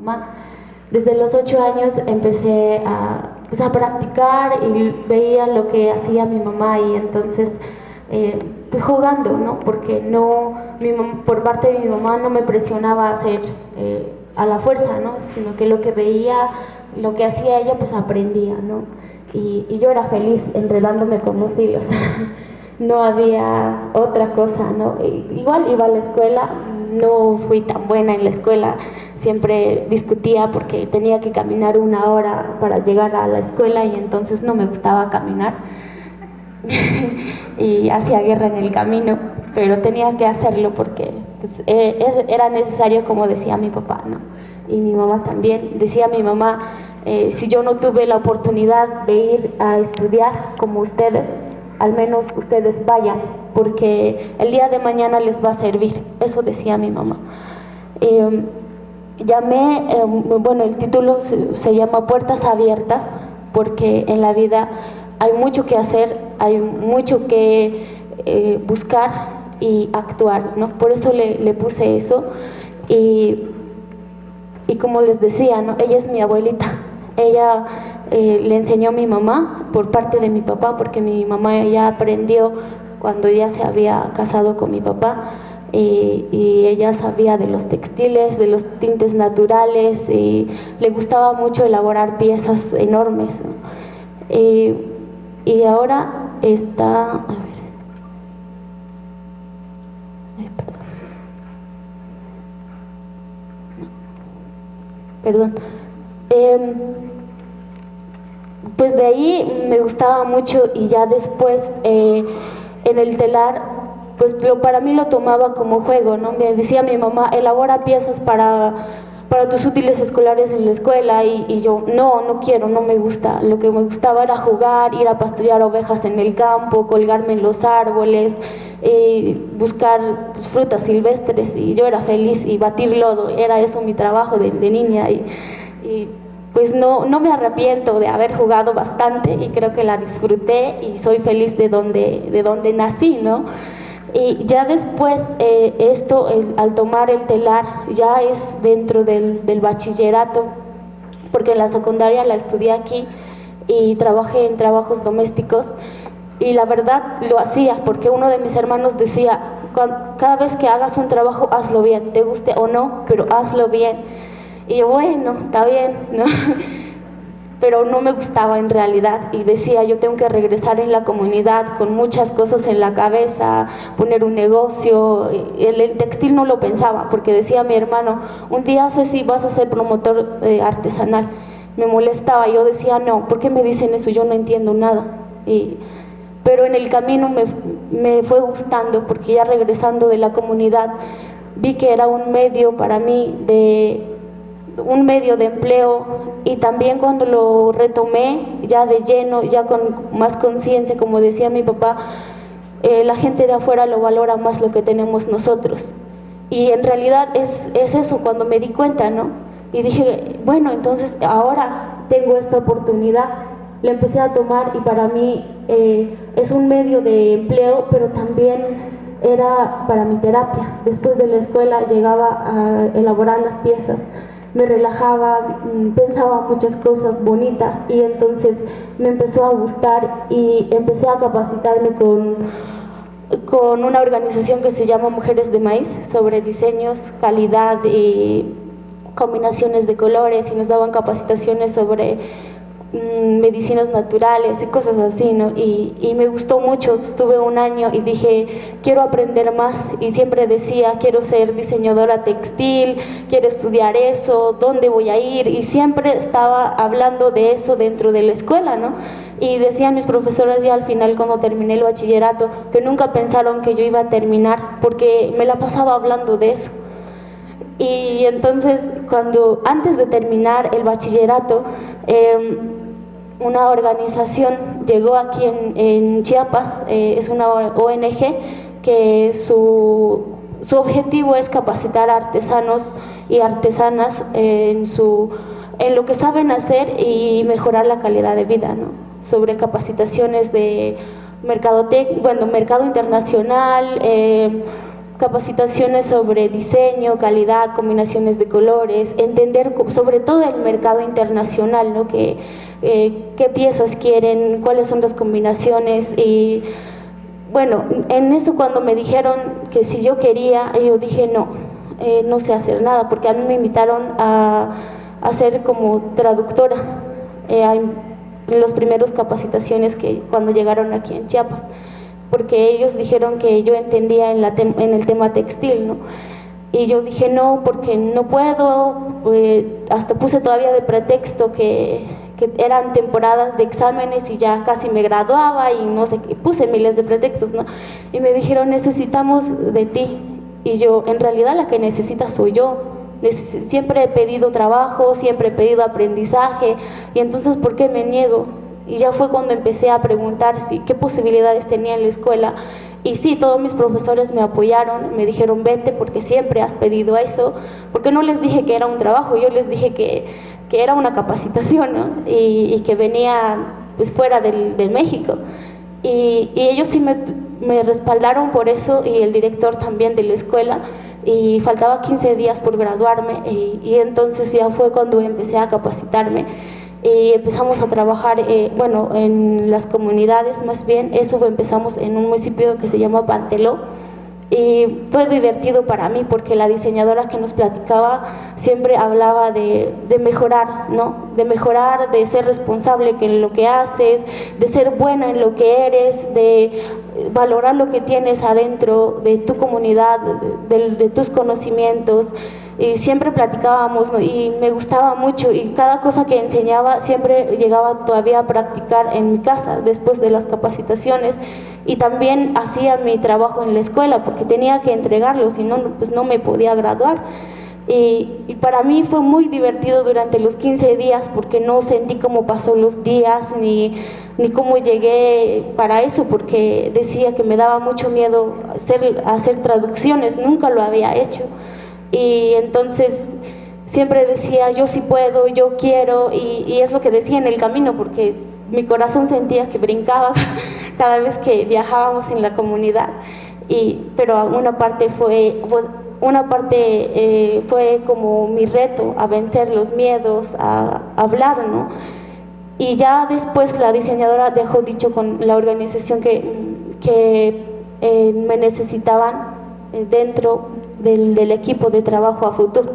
mamá. Desde los 8 años empecé a practicar y veía lo que hacía mi mamá y entonces pues jugando, ¿no? Porque por parte de mi mamá no me presionaba a hacer a la fuerza, ¿no? Sino que lo que veía, lo que hacía ella, pues aprendía, ¿no? Y yo era feliz enredándome con los hilos. No había otra cosa, ¿no? Igual iba a la escuela, no fui tan buena en la escuela, siempre discutía porque tenía que caminar 1 hora para llegar a la escuela y entonces no me gustaba caminar y hacía guerra en el camino, pero tenía que hacerlo porque pues, era necesario, como decía mi papá, ¿no? Y mi mamá también. Decía mi mamá, si yo no tuve la oportunidad de ir a estudiar como ustedes, al menos ustedes vayan, porque el día de mañana les va a servir. Eso decía mi mamá. Bueno, el título se llama Puertas Abiertas, porque en la vida hay mucho que hacer, hay mucho que buscar y actuar, ¿no? Por eso le puse eso. Y como les decía, ¿no? Ella es mi abuelita. Ella le enseñó a mi mamá por parte de mi papá, porque mi mamá ya aprendió cuando ya se había casado con mi papá, y ella sabía de los textiles, de los tintes naturales, y le gustaba mucho elaborar piezas enormes, ¿no? Y ahora está, a ver, perdón. Pues de ahí me gustaba mucho y ya después en el telar, pues para mí lo tomaba como juego, ¿no? Me decía mi mamá, elabora piezas para tus útiles escolares en la escuela y yo, no quiero, no me gusta. Lo que me gustaba era jugar, ir a pastorear ovejas en el campo, colgarme en los árboles, buscar pues, frutas silvestres, y yo era feliz, y batir lodo, era eso mi trabajo de niña, y pues no me arrepiento de haber jugado bastante y creo que la disfruté y soy feliz de donde nací, ¿no? Y ya después al tomar el telar ya es dentro del bachillerato, porque en la secundaria la estudié aquí y trabajé en trabajos domésticos y la verdad lo hacía porque uno de mis hermanos decía, cada vez que hagas un trabajo hazlo bien, te guste o no, pero hazlo bien. Y yo, bueno, está bien, ¿no? Pero no me gustaba en realidad y decía, yo tengo que regresar en la comunidad con muchas cosas en la cabeza, poner un negocio. El textil no lo pensaba porque decía mi hermano, un día Ceci vas a ser promotor artesanal. Me molestaba, yo decía, no, ¿por qué me dicen eso? Yo no entiendo nada. Pero en el camino me fue gustando porque ya regresando de la comunidad vi que era un medio para mí un medio de empleo, y también cuando lo retomé ya de lleno, ya con más conciencia, como decía mi papá, la gente de afuera lo valora más lo que tenemos nosotros, y en realidad es eso cuando me di cuenta, ¿no? Y dije, bueno, entonces ahora tengo esta oportunidad, la empecé a tomar y para mí es un medio de empleo, pero también era para mi terapia. Después de la escuela llegaba a elaborar las piezas, me relajaba, pensaba muchas cosas bonitas y entonces me empezó a gustar y empecé a capacitarme con una organización que se llama Mujeres de Maíz sobre diseños, calidad y combinaciones de colores, y nos daban capacitaciones sobre medicinas naturales y cosas así, ¿no? Y me gustó mucho, estuve 1 año y dije, quiero aprender más, y siempre decía, quiero ser diseñadora textil, quiero estudiar eso, ¿dónde voy a ir? Y siempre estaba hablando de eso dentro de la escuela, ¿no? Y decían mis profesoras ya al final, cuando terminé el bachillerato, que nunca pensaron que yo iba a terminar, porque me la pasaba hablando de eso. Y entonces, antes de terminar el bachillerato, una organización llegó aquí en Chiapas, es una ONG que su objetivo es capacitar a artesanos y artesanas en lo que saben hacer y mejorar la calidad de vida, ¿no? Sobre capacitaciones de mercado internacional, capacitaciones sobre diseño, calidad, combinaciones de colores, entender sobre todo el mercado internacional, ¿no? Qué piezas quieren, cuáles son las combinaciones. Y bueno, en eso cuando me dijeron que si yo quería, yo dije no, no sé hacer nada, porque a mí me invitaron a ser como traductora en los primeros capacitaciones que cuando llegaron aquí en Chiapas, porque ellos dijeron que yo entendía en el tema textil, ¿no? Y yo dije no, porque no puedo, hasta puse todavía de pretexto que eran temporadas de exámenes y ya casi me graduaba y no sé qué, puse miles de pretextos, ¿no? Y me dijeron necesitamos de ti, y yo en realidad la que necesita soy yo. Siempre he pedido trabajo, siempre he pedido aprendizaje, y entonces ¿por qué me niego? Y ya fue cuando empecé a preguntar qué posibilidades tenía en la escuela. Y sí, todos mis profesores me apoyaron, me dijeron vete porque siempre has pedido eso, porque no les dije que era un trabajo, yo les dije que era una capacitación, ¿no? Y que venía pues fuera de México. Y ellos sí me respaldaron por eso, y el director también de la escuela, y faltaba 15 días por graduarme, y entonces ya fue cuando empecé a capacitarme. Y empezamos a trabajar, bueno, en las comunidades más bien. Eso empezamos en un municipio que se llama Panteló, y fue divertido para mí porque la diseñadora que nos platicaba siempre hablaba de mejorar, ¿no? De mejorar, de ser responsable en lo que haces, de ser buena en lo que eres, de valorar lo que tienes adentro de tu comunidad, de tus conocimientos. Y siempre platicábamos, ¿no? Y me gustaba mucho, y cada cosa que enseñaba siempre llegaba todavía a practicar en mi casa después de las capacitaciones, y también hacía mi trabajo en la escuela porque tenía que entregarlo, si no, pues no me podía graduar. Y para mí fue muy divertido durante los 15 días porque no sentí cómo pasó los días ni cómo llegué para eso, porque decía que me daba mucho miedo hacer traducciones, nunca lo había hecho. Y entonces siempre decía yo sí puedo, yo quiero, y es lo que decía en el camino, porque mi corazón sentía que brincaba cada vez que viajábamos en la comunidad. Pero una parte fue como mi reto, a vencer los miedos, a hablar, ¿no? Y ya después la diseñadora dejó dicho con la organización que me necesitaban dentro del equipo de trabajo a futuro,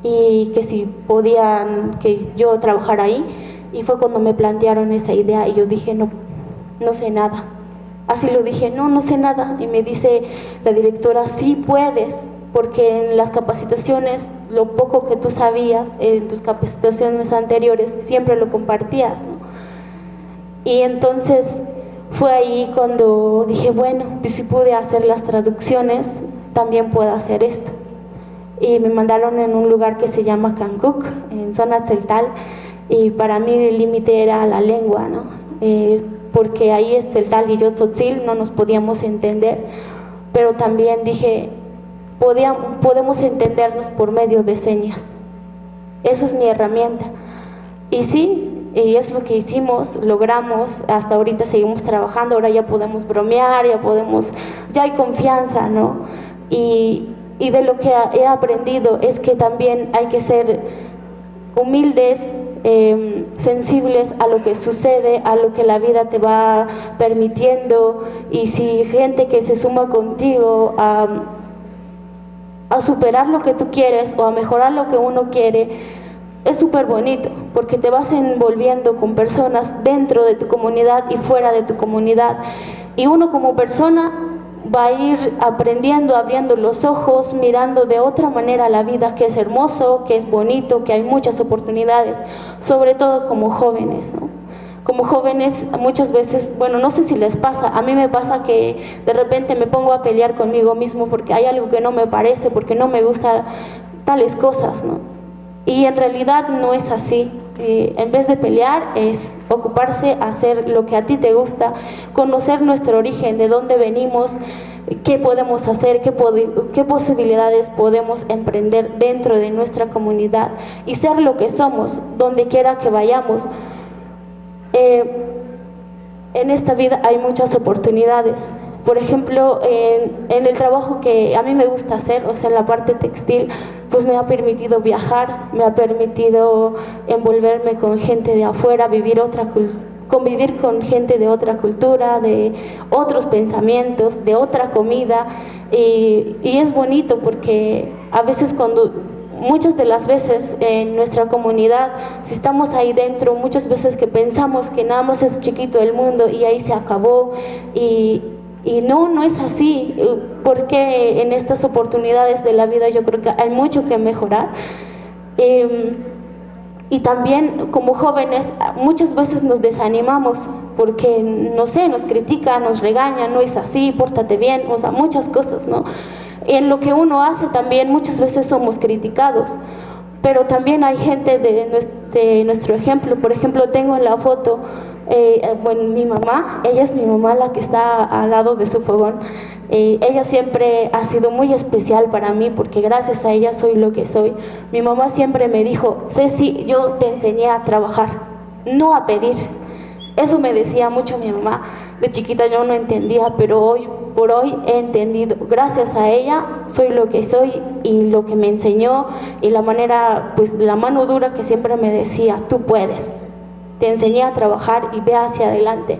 y que si podían que yo trabajara ahí. Y fue cuando me plantearon esa idea, y yo dije no sé nada. Así lo dije, no sé nada. Y me dice la directora, sí puedes, porque en las capacitaciones, lo poco que tú sabías en tus capacitaciones anteriores, siempre lo compartías, ¿no? Y entonces fue ahí cuando dije, bueno, pues si pude hacer las traducciones, también puedo hacer esto. Y me mandaron en un lugar que se llama Cancuc, en zona Tzeltal, y para mí el límite era la lengua, ¿no? Porque ahí es Tzeltal y yo Tzotzil, no nos podíamos entender, pero también dije, podemos entendernos por medio de señas. Eso es mi herramienta. Y sí, y es lo que hicimos, logramos, hasta ahorita seguimos trabajando, ahora ya podemos bromear, ya hay confianza, ¿no? Y de lo que he aprendido es que también hay que ser humildes, sensibles a lo que sucede, a lo que la vida te va permitiendo, y si gente que se suma contigo a superar lo que tú quieres o a mejorar lo que uno quiere, es súper bonito, porque te vas envolviendo con personas dentro de tu comunidad y fuera de tu comunidad, y uno como persona va a ir aprendiendo, abriendo los ojos, mirando de otra manera la vida, que es hermoso, que es bonito, que hay muchas oportunidades, sobre todo como jóvenes, ¿no? Como jóvenes muchas veces, bueno, no sé si les pasa, a mí me pasa que de repente me pongo a pelear conmigo mismo porque hay algo que no me parece, porque no me gusta tales cosas, ¿no? Y en realidad no es así. En vez de pelear es ocuparse, hacer lo que a ti te gusta, conocer nuestro origen, de dónde venimos, qué podemos hacer, qué posibilidades podemos emprender dentro de nuestra comunidad, y ser lo que somos, donde quiera que vayamos. En esta vida hay muchas oportunidades, Por ejemplo, en el trabajo que a mí me gusta hacer, o sea, en la parte textil, pues me ha permitido viajar, me ha permitido envolverme con gente de afuera, convivir con gente de otra cultura, de otros pensamientos, de otra comida, y es bonito porque a veces muchas de las veces en nuestra comunidad, si estamos ahí dentro, muchas veces que pensamos que nada más es chiquito el mundo y ahí se acabó, y no es así, porque en estas oportunidades de la vida yo creo que hay mucho que mejorar. Y también como jóvenes muchas veces nos desanimamos porque, no sé, nos critican, nos regañan, no es así, pórtate bien, o sea, muchas cosas, ¿no? En lo que uno hace también muchas veces somos criticados, pero también hay gente de nuestro ejemplo. Por ejemplo, tengo en la foto, bueno, mi mamá, ella es mi mamá, la que está al lado de su fogón. Ella siempre ha sido muy especial para mí porque gracias a ella soy lo que soy. Mi mamá siempre me dijo: Ceci, yo te enseñé a trabajar, no a pedir. Eso me decía mucho mi mamá. De chiquita yo no entendía, pero hoy por hoy he entendido. Gracias a ella soy lo que soy, y lo que me enseñó, y la manera, pues la mano dura que siempre me decía: tú puedes. Te enseñé a trabajar y ve hacia adelante.